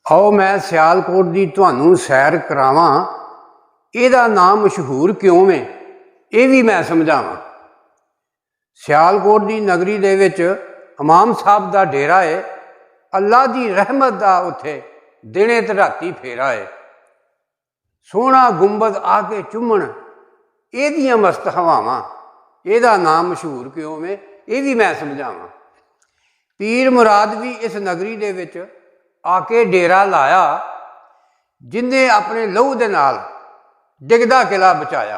आओ मैं सियालकोट की तुहानू सैर करावां, इहदा नाम मशहूर क्यों है ये भी मैं समझावां। सियालकोट की नगरी दे विच इमाम साहब का डेरा है। अल्लाह की रहमत का उत्थे दिने ते राती फेरा है। सोहना गुंबद आके चुमन एदियां मस्त हवावां, इहदा नाम मशहूर क्यों है ये भी मैं समझावां। पीर मुराद भी इस नगरी दे विच आके डेरा लाया, जिन्हें अपने लहू दे नाल डिगदा किला बचाया।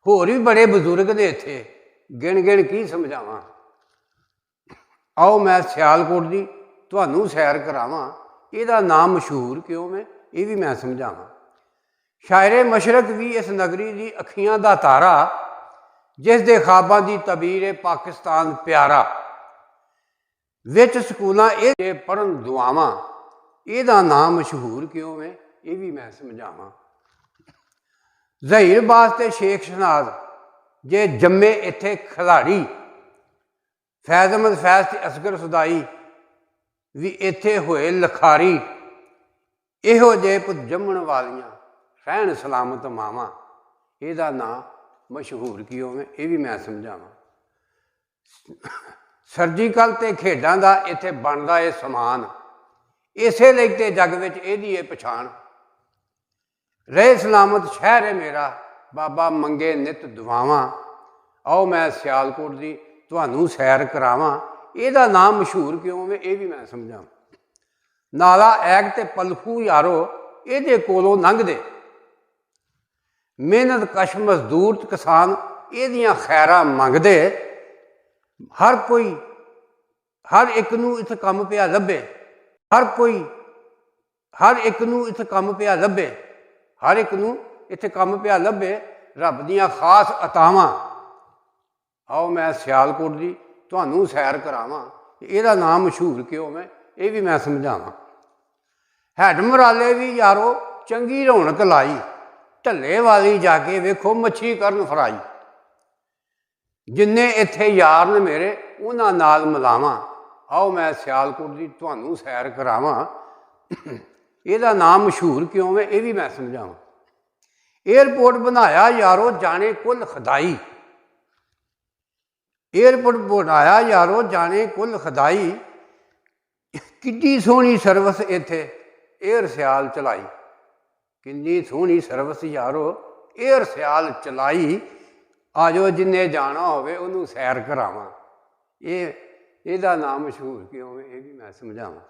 होर भी बड़े बजुर्ग ने इत्थे, गिण गिण की समझावां। आओ मैं सियालकोट की तुहानू सैर करावां, इहदा नाम मशहूर क्यों है ये भी मैं समझावां। शायरे मशरक भी इस नगरी की अखियां दा तारा, जिस दे ख्वाबां की तबीर है पाकिस्तान प्यारा। विच स्कूलों ये पढ़न दुआवां, इहदा नाम मशहूर क्यों है ये भी मैं समझावां। ज़हीर बास ते शेख शहनाज जे जम्मे इत्थे खिलाड़ी, फैज़ अहमद फैज़ ते असगर सुदाई भी इत्थे होए लखारी। इहो जे पुत जम्मण वालियां रहन सलामत मावां, इहदा नाम मशहूर क्यों है ये भी मैं समझावां। सर्जिकल ते खेडां दा इत्थे बनदा है समान, इसे लई ते जग विच इहदी है पछाण। रहे सलामत शहर है मेरा, बाबा मंगे नित दुआवां। आओ मैं सियालकोट की तुहानू सैर करावां, इहदा नाम मशहूर क्यों है ये भी मैं समझावां। नाला ऐग ते पलखू यारो इहदे कोलों लंघदे, मेहनत कश मजदूर ते किसान इहदियां खैरां मंगदे। हर कोई हर एक नूं इत्थे कम पिया लभे, हर एक नूं इत्थे कम पिया लभे, हर एक नूं इत्थे कम पिया लभे, रब दियां खास अतावां। आओ मैं सियालकोट की तुहानू सैर करावां, इहदा नाम मशहूर क्यों है ये भी मैं समझावां। हैड मराले भी यारो चंगी रौनक लाई, ढल्ले वाली जाके वेखो मच्छी करन फ्राई। जिन्ने इत्थे यार ने मेरे उन्हां नाल मिलावां। आओ मैं सियालकोट की तुहानू सैर करावां, इहदा नाम मशहूर क्यों है ये भी मैं समझावां। एयरपोर्ट बनाया यारो जाने कुल खुदाई, एयरपोर्ट बनाया यारो जाने कुल खुदाई। किड्डी सोहनी सर्विस इत्थे एयर सियाल चलाई, किन्नी सोहनी सर्विस यारो एयर सियाल चलाई। आजो जिन्हें जाना होवे उन्होंने सैर करावां, इहदा नाम मशहूर क्यों है ये भी मैं समझावां।